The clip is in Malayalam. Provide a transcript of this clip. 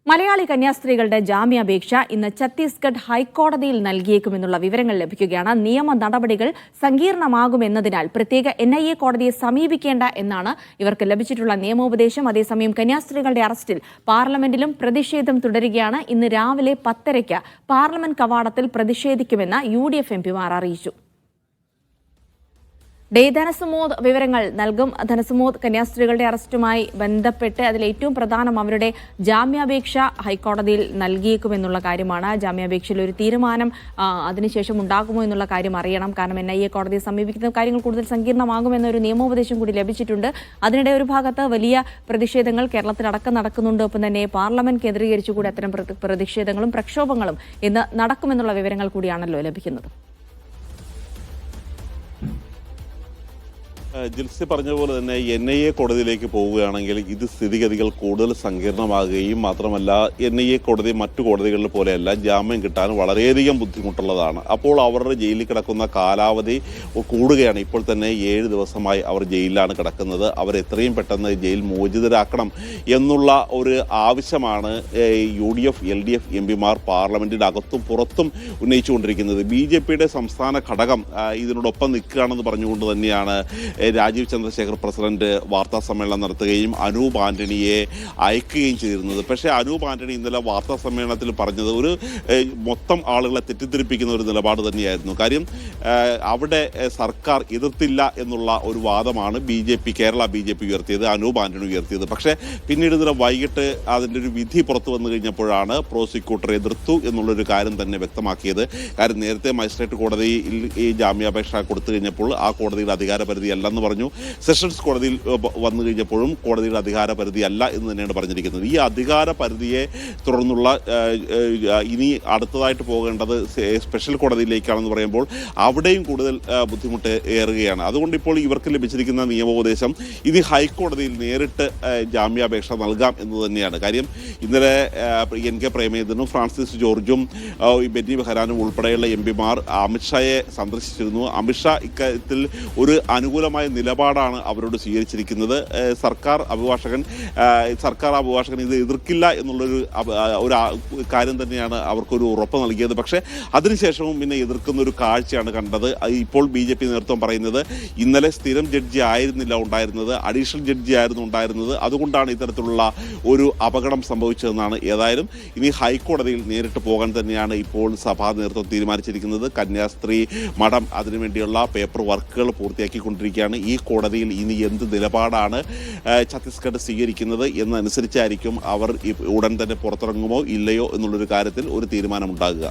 മലയാളി കന്യാസ്ത്രീകളുടെ ജാമ്യാപേക്ഷ ഇന്ന് ഛത്തീസ്ഗഡ് ഹൈക്കോടതിയിൽ നൽകിയേക്കുമെന്നുള്ള വിവരങ്ങൾ ലഭിക്കുകയാണ്. നിയമ നടപടികൾ സങ്കീർണമാകുമെന്നതിനാൽ പ്രത്യേക NIA കോടതിയെ സമീപിക്കേണ്ട എന്നാണ് ഇവർക്ക് ലഭിച്ചിട്ടുള്ള നിയമോപദേശം. അതേസമയം കന്യാസ്ത്രീകളുടെ അറസ്റ്റിൽ പാർലമെന്റിലും പ്രതിഷേധം തുടരുകയാണ്. ഇന്ന് രാവിലെ 10:30 പാർലമെന്റ് കവാടത്തിൽ പ്രതിഷേധിക്കുമെന്ന് UDF MPമാർ അറിയിച്ചു. ധനസുമോദ് വിവരങ്ങൾ നൽകും. ധനസുമോദ്, കന്യാസ്ത്രീകളുടെ അറസ്റ്റുമായി ബന്ധപ്പെട്ട് അതിൽ ഏറ്റവും പ്രധാനം അവരുടെ ജാമ്യാപേക്ഷ ഹൈക്കോടതിയിൽ നൽകിയേക്കുമെന്നുള്ള കാര്യമാണ്. ജാമ്യാപേക്ഷയിൽ ഒരു തീരുമാനം അതിനുശേഷം ഉണ്ടാകുമോ എന്നുള്ള കാര്യം അറിയണം. കാരണം NIA കോടതിയെ സമീപിക്കുന്ന കാര്യങ്ങൾ കൂടുതൽ സങ്കീർണമാകുമെന്നൊരു നിയമോപദേശം കൂടി ലഭിച്ചിട്ടുണ്ട്. അതിനിടെ ഒരു ഭാഗത്ത് വലിയ പ്രതിഷേധങ്ങൾ കേരളത്തിലടക്കം നടക്കുന്നുണ്ട്. ഒപ്പം തന്നെ പാർലമെന്റ് കേന്ദ്രീകരിച്ചുകൂടി അത്തരം പ്രതിഷേധങ്ങളും പ്രക്ഷോഭങ്ങളും ഇന്ന് നടക്കുമെന്നുള്ള വിവരങ്ങൾ കൂടിയാണല്ലോ ലഭിക്കുന്നത്. ജിൽസി പറഞ്ഞതുപോലെ തന്നെ NIA കോടതിയിലേക്ക് പോവുകയാണെങ്കിൽ ഇത് സ്ഥിതിഗതികൾ കൂടുതൽ സങ്കീർണമാകുകയും മാത്രമല്ല NIA കോടതി മറ്റു കോടതികളിൽ പോലെയല്ല ജാമ്യം കിട്ടാൻ വളരെയധികം ബുദ്ധിമുട്ടുള്ളതാണ്. അപ്പോൾ അവരുടെ ജയിലിൽ കിടക്കുന്ന കാലാവധി കൂടുകയാണ്. ഇപ്പോൾ തന്നെ 7 ദിവസമായി അവർ ജയിലിലാണ് കിടക്കുന്നത്. അവർ എത്രയും പെട്ടെന്ന് ജയിൽ മോചിതരാക്കണം എന്നുള്ള ഒരു ആവശ്യമാണ് UDF LDF MPമാർ പാർലമെന്റിനകത്തും പുറത്തും ഉന്നയിച്ചുകൊണ്ടിരിക്കുന്നത്. BJPയുടെ സംസ്ഥാന ഘടകം ഇതിനോടൊപ്പം നിൽക്കുകയാണെന്ന് പറഞ്ഞുകൊണ്ട് തന്നെയാണ് രാജീവ് ചന്ദ്രശേഖർ പ്രസിഡന്റ് വാർത്താ സമ്മേളനം നടത്തുകയും അനൂപ് ആന്റണിയെ അയക്കുകയും ചെയ്തിരുന്നത്. പക്ഷേ അനൂപ് ആന്റണി ഇന്നലെ വാർത്താ സമ്മേളനത്തിൽ പറഞ്ഞത് ഒരു മൊത്തം ആളുകളെ തെറ്റിദ്ധരിപ്പിക്കുന്ന ഒരു നിലപാട് തന്നെയായിരുന്നു. കാര്യം അവിടെ സർക്കാർ എതിർത്തില്ല എന്നുള്ള ഒരു വാദമാണ് കേരള BJP ഉയർത്തിയത്, അനൂപ് ആന്റണി ഉയർത്തിയത്. പക്ഷേ പിന്നീട് ഇന്നലെ വൈകിട്ട് അതിൻ്റെ ഒരു വിധി പുറത്തു വന്നു കഴിഞ്ഞപ്പോഴാണ് പ്രോസിക്യൂട്ടർ എതിർത്തു എന്നുള്ളൊരു കാര്യം തന്നെ വ്യക്തമാക്കിയത്. കാര്യം നേരത്തെ മജിസ്ട്രേറ്റ് കോടതിയിൽ ഈ ജാമ്യാപേക്ഷ കൊടുത്തു കഴിഞ്ഞപ്പോൾ ആ കോടതിയുടെ അധികാരപരിധി അല്ലെന്ന് പറഞ്ഞു. സെഷൻസ് കോടതിയിൽ വന്നു കഴിഞ്ഞപ്പോഴും കോടതിയുടെ അധികാരപരിധി അല്ല എന്ന് തന്നെയാണ് പറഞ്ഞിരിക്കുന്നത്. ഈ അധികാരപരിധിയെ തുടർന്നുള്ള ഇനി അടുത്തതായിട്ട് പോകേണ്ടത് സ്പെഷ്യൽ കോടതിയിലേക്കാണെന്ന് പറയുമ്പോൾ അവിടെയും കൂടുതൽ ബുദ്ധിമുട്ട് ഏറുകയാണ്. അതുകൊണ്ട് ഇപ്പോൾ ഇവർക്ക് ലഭിച്ചിരിക്കുന്ന നിയമോപദേശം ഇനി ഹൈക്കോടതിയിൽ നേരിട്ട് ജാമ്യാപേക്ഷ നൽകാം എന്ന് തന്നെയാണ്. കാര്യം ഇന്നലെ NK പ്രേമചന്ദ്രനും ഫ്രാൻസിസ് ജോർജും ബെന്നി ബെഹ്റാനും ഉൾപ്പെടെയുള്ള MPമാർ അമിത്ഷായെ സന്ദർശിച്ചിരുന്നു. അമിത്ഷാ ഇക്കാര്യത്തിൽ ഒരു അനുകൂലമായ നിലപാടാണ് അവരോട് സ്വീകരിച്ചിരിക്കുന്നത്. സർക്കാർ അഭിഭാഷകൻ ഇത് എതിർക്കില്ല എന്നുള്ളൊരു കാര്യം തന്നെയാണ് അവർക്കൊരു ഉറപ്പ് നൽകിയത്. പക്ഷേ അതിനുശേഷവും പിന്നെ എതിർക്കുന്ന ഒരു കാഴ്ചയാണ് കണ്ടത്. ഇപ്പോൾ BJP നേതൃത്വം പറയുന്നത് ഇന്നലെ സ്ഥിരം ജഡ്ജി ആയിരുന്നില്ല ഉണ്ടായിരുന്നത്, അഡീഷണൽ ജഡ്ജി ആയിരുന്നു ഉണ്ടായിരുന്നത്. അതുകൊണ്ടാണ് ഇത്തരത്തിലുള്ള ഒരു അപകടം സംഭവിച്ചതെന്നാണ്. ഏതായാലും ഇനി ഹൈക്കോടതിയിൽ നേരിട്ട് പോകാൻ തന്നെയാണ് ഇപ്പോൾ സഭാ നേതൃത്വം തീരുമാനിച്ചിരിക്കുന്നത്. കന്യാസ്ത്രീ മഠം അതിനുവേണ്ടിയുള്ള പേപ്പർ വർക്കുകൾ പൂർത്തിയാക്കിക്കൊണ്ടിരിക്കുകയാണ്. ഈ കോടതിയിൽ ഇനി എന്ത് നിലപാടാണ് ഛത്തീസ്ഗഡ് സ്വീകരിക്കുന്നത് എന്നനുസരിച്ചായിരിക്കും അവർ ഉടൻ തന്നെ പുറത്തിറങ്ങുമോ ഇല്ലയോ എന്നുള്ളൊരു കാര്യത്തിൽ ഒരു തീരുമാനമുണ്ടാകുക.